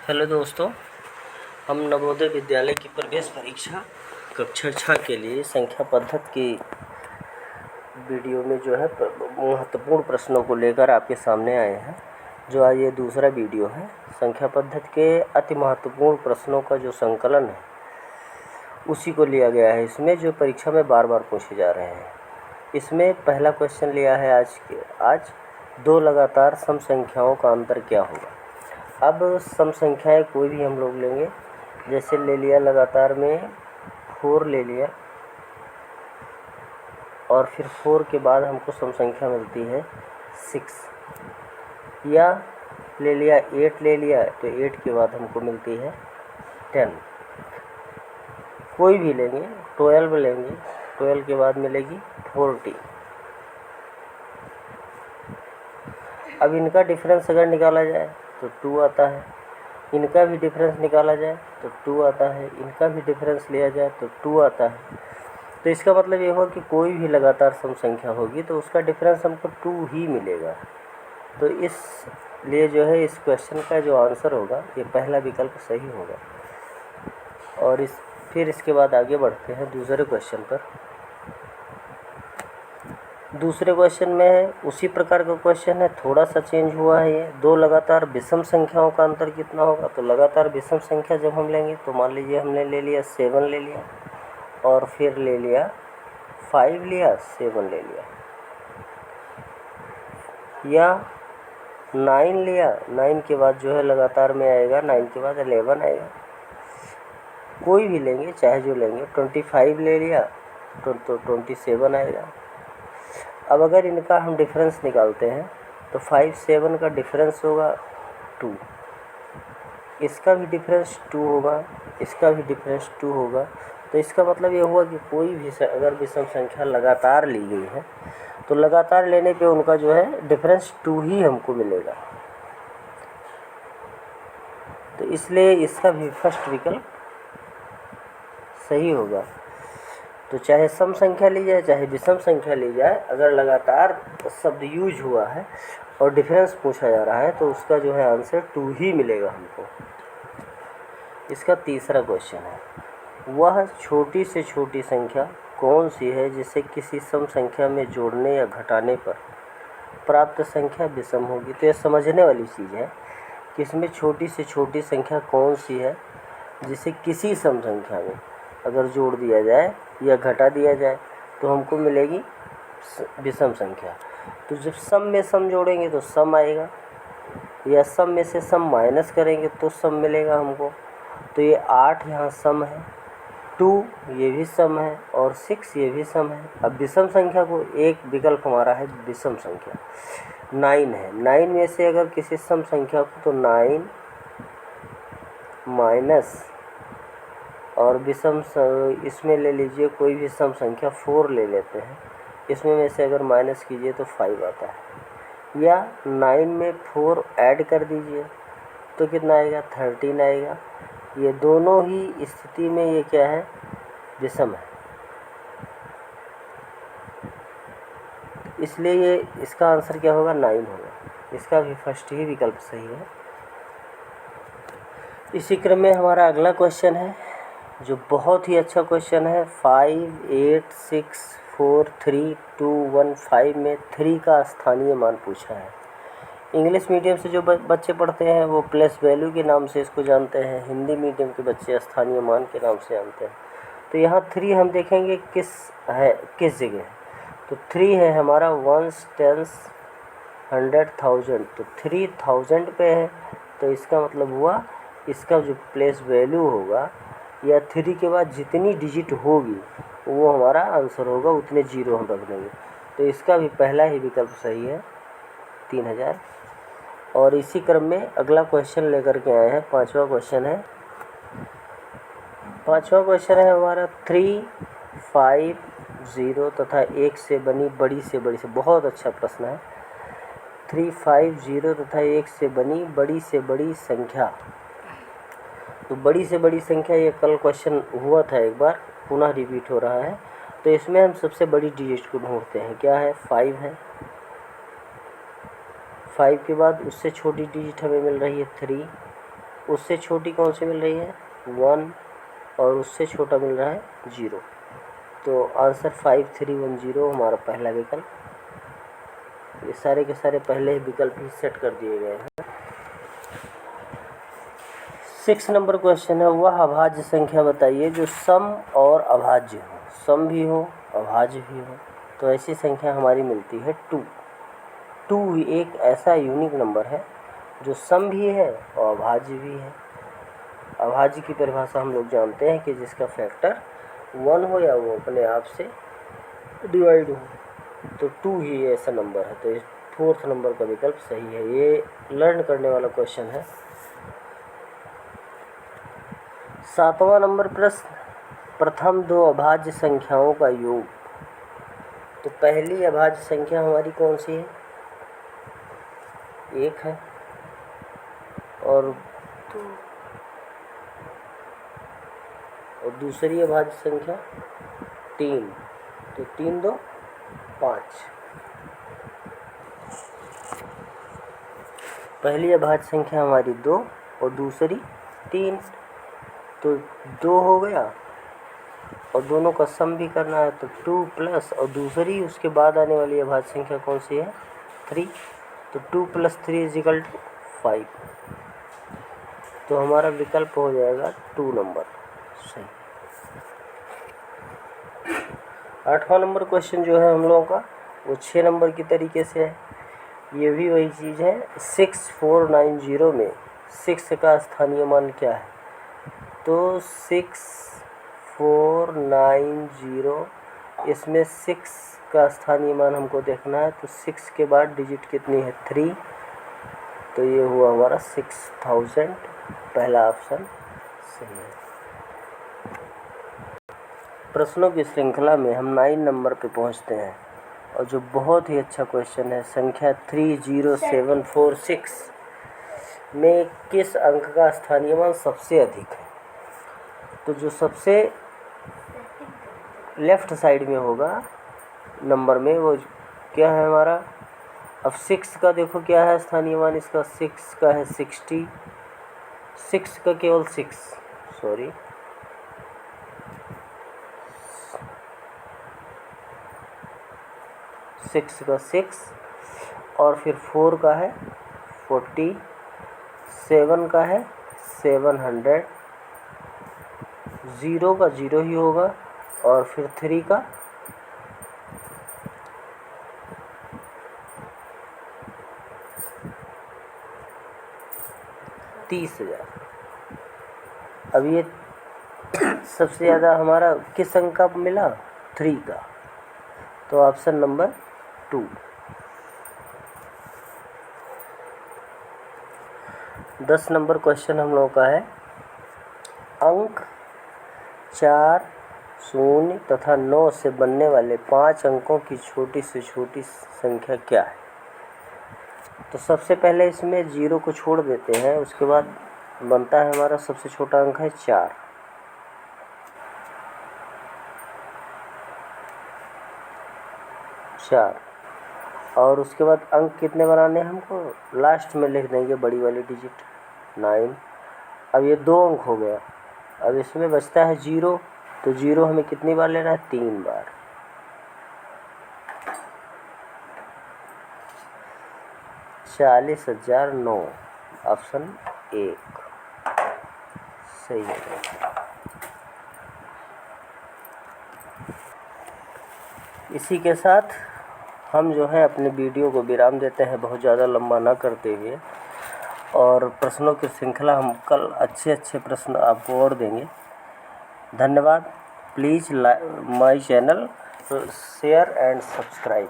Hello दोस्तों, हम नवोदय विद्यालय की प्रवेश परीक्षा कक्षा 6 के लिए संख्या पद्धति की वीडियो में जो है महत्वपूर्ण प्रश्नों को लेकर आपके सामने आए हैं। जो आज ये दूसरा वीडियो है, संख्या पद्धति के अति महत्वपूर्ण प्रश्नों का जो संकलन है उसी को लिया गया है इसमें, जो परीक्षा में बार बार पूछे जा रहे हैं। इसमें पहला क्वेश्चन लिया है आज दो लगातार सम संख्याओं का अंतर क्या होगा। अब सम संख्याएँ कोई भी हम लोग लेंगे, जैसे ले लिया लगातार में 4 ले लिया और फिर 4 के बाद हमको सम संख्या मिलती है 6, या ले लिया 8 ले लिया तो 8 के बाद हमको मिलती है 10। कोई भी लेंगे, 12 लेंगे, 12 के बाद मिलेगी 40। अब इनका डिफरेंस अगर निकाला जाए तो 2 आता है, इनका भी डिफरेंस निकाला जाए तो 2 आता है, इनका भी डिफरेंस लिया जाए तो 2 आता है। तो इसका मतलब ये होगा कि कोई भी लगातार सम संख्या होगी तो उसका डिफरेंस हमको 2 ही मिलेगा। तो इसलिए जो है इस क्वेश्चन का जो आंसर होगा ये पहला विकल्प सही होगा। और फिर इसके बाद आगे बढ़ते हैं दूसरे क्वेश्चन पर। दूसरे क्वेश्चन में उसी प्रकार का क्वेश्चन है, थोड़ा सा चेंज हुआ है। ये दो लगातार विषम संख्याओं का अंतर कितना होगा। तो लगातार विषम संख्या जब हम लेंगे तो मान लीजिए हमने ले लिया 7 ले लिया और फिर ले लिया 5 लिया, 7 ले लिया, या 9 लिया, 9 के बाद जो है लगातार में आएगा, 9 के बाद 11 आएगा। कोई भी लेंगे, चाहे जो लेंगे, 25 ले लिया तो 27 आएगा। अब अगर इनका हम डिफरेंस निकालते हैं तो 5 7 का डिफरेंस होगा 2, इसका भी डिफरेंस 2 होगा, इसका भी डिफरेंस 2 होगा। तो इसका मतलब ये हुआ कि कोई भी अगर विषम संख्या लगातार ली गई है तो लगातार लेने पे उनका जो है डिफरेंस 2 ही हमको मिलेगा। तो इसलिए इसका भी फर्स्ट विकल्प सही होगा। तो चाहे सम संख्या ली जाए चाहे विषम संख्या ली जाए, अगर लगातार शब्द यूज हुआ है और डिफरेंस पूछा जा रहा है तो उसका जो है आंसर 2 ही मिलेगा हमको। इसका तीसरा क्वेश्चन है, वह छोटी से छोटी संख्या कौन सी है जिसे किसी सम संख्या में जोड़ने या घटाने पर प्राप्त संख्या विषम होगी। तो यह समझने वाली चीज़ है कि इसमें छोटी से छोटी संख्या कौन सी है जिसे किसी सम संख्या में अगर जोड़ दिया जाए या घटा दिया जाए तो हमको मिलेगी विषम संख्या। तो जब सम में सम जोड़ेंगे तो सम आएगा, या सम में से सम माइनस करेंगे तो सम मिलेगा हमको। तो ये 8 यहाँ सम है, 2 ये भी सम है और 6 ये भी सम है। अब विषम संख्या को एक विकल्प हमारा है विषम संख्या 9 है। 9 में से अगर किसी सम संख्या को तो 9 माइनस और विषम इसमें ले लीजिए कोई भी सम संख्या 4 ले लेते हैं, इसमें में से अगर माइनस कीजिए तो 5 आता है, या 9 में 4 ऐड कर दीजिए तो कितना आएगा 13 आएगा। ये दोनों ही स्थिति में ये क्या है विषम है, इसलिए ये इसका आंसर क्या होगा 9 होगा। इसका भी फर्स्ट ही विकल्प सही है। इसी क्रम में हमारा अगला क्वेश्चन है जो बहुत ही अच्छा क्वेश्चन है। 5 8 6 4 3 2 1 5 में 3 का स्थानीय मान पूछा है। इंग्लिश मीडियम से जो बच्चे पढ़ते हैं वो प्लेस वैल्यू के नाम से इसको जानते हैं, हिंदी मीडियम के बच्चे स्थानीय मान के नाम से जानते हैं। तो यहाँ 3 हम देखेंगे किस जगह है। तो 3 है हमारा 1 10 100 1000, तो 3000 पे है। तो इसका मतलब हुआ इसका जो प्लेस वैल्यू होगा या 3 के बाद जितनी डिजिट होगी वो हमारा आंसर होगा, उतने जीरो हम रख देंगे। तो इसका भी पहला ही विकल्प सही है 3000। और इसी क्रम में अगला क्वेश्चन लेकर के आए हैं, पांचवा क्वेश्चन है हमारा 3 5 0 तथा 1 से बनी बड़ी से बहुत अच्छा प्रश्न है। 3 5 0 तथा 1 से बनी बड़ी संख्या। तो बड़ी से बड़ी संख्या, ये कल क्वेश्चन हुआ था एक बार, पुनः रिपीट हो रहा है। तो इसमें हम सबसे बड़ी डिजिट को ढूंढते हैं, क्या है 5 है। 5 के बाद उससे छोटी डिजिट हमें मिल रही है 3, उससे छोटी कौन सी मिल रही है 1 और उससे छोटा मिल रहा है 0। तो आंसर 5310 हमारा पहला विकल्प। ये सारे के सारे पहले ही विकल्प ही सेट कर दिए गए हैं। 6 नंबर क्वेश्चन है, वह अभाज्य संख्या बताइए जो सम और अभाज्य हो, सम भी हो अभाज्य भी हो। तो ऐसी संख्या हमारी मिलती है 2। 2 एक ऐसा यूनिक नंबर है जो सम भी है और अभाज्य भी है। अभाज्य की परिभाषा हम लोग जानते हैं कि जिसका फैक्टर 1 हो या वो अपने आप से डिवाइड हो। तो 2 ही ऐसा नंबर है। तो ये 4th नंबर का विकल्प सही है। ये लर्न करने वाला क्वेश्चन है। 7वां नंबर प्रश्न, प्रथम 2 अभाज्य संख्याओं का योग। तो पहली अभाज्य संख्या हमारी कौन सी है 1 है और दूसरी अभाज्य संख्या 3। तो 3 2 5। पहली अभाज्य संख्या हमारी 2 और दूसरी 3। तो 2 हो गया और दोनों का सम भी करना है। तो 2 प्लस और दूसरी उसके बाद आने वाली अभाज्य संख्या कौन सी है 3। तो 2 + 3 = 5। तो हमारा विकल्प हो जाएगा 2 नंबर सही। 8वां नंबर क्वेश्चन जो है हम लोगों का वो 6 नंबर की तरीके से है। ये भी वही चीज़ है। 6490 में 6 का स्थानीय मान क्या है। तो 6490 इसमें 6 का स्थानीय मान हमको देखना है। तो 6 के बाद डिजिट कितनी है 3। तो ये हुआ हमारा 6000। पहला ऑप्शन सही है। प्रश्नों की श्रृंखला में हम 9 नंबर पे पहुंचते हैं और जो बहुत ही अच्छा क्वेश्चन है, संख्या 30746 में किस अंक का स्थानीय मान सबसे अधिक है। तो जो सबसे लेफ्ट साइड में होगा नंबर में वो क्या है हमारा। अब 6 का देखो क्या है स्थानीय मान इसका। 6 का है 60। 6 का केवल 6 का 6 और फिर 4 का है 40। 7 का है 700। 0 का 0 ही होगा और फिर 3 का 30,000। अब ये सबसे ज़्यादा हमारा किस अंक का मिला 3 का। तो ऑप्शन नंबर 2। 10 नंबर क्वेश्चन हम लोगों का है, अंक 4, 0 तथा 9 से बनने वाले 5 अंकों की छोटी से छोटी संख्या क्या है। तो सबसे पहले इसमें 0 को छोड़ देते हैं। उसके बाद बनता है हमारा सबसे छोटा अंक है 4। और उसके बाद अंक कितने बनाने हैं हमको, लास्ट में लिख देंगे बड़ी वाली डिजिट 9। अब ये 2 अंक हो गया। अब इसमें बचता है 0। तो 0 हमें कितनी बार लेना है 3 बार। 40,009 ऑप्शन 1 सही है। इसी के साथ हम जो है अपने वीडियो को विराम देते हैं, बहुत ज़्यादा लंबा ना करते हुए। और प्रश्नों की श्रृंखला हम कल अच्छे प्रश्न आपको और देंगे। धन्यवाद। Please my channel share and subscribe.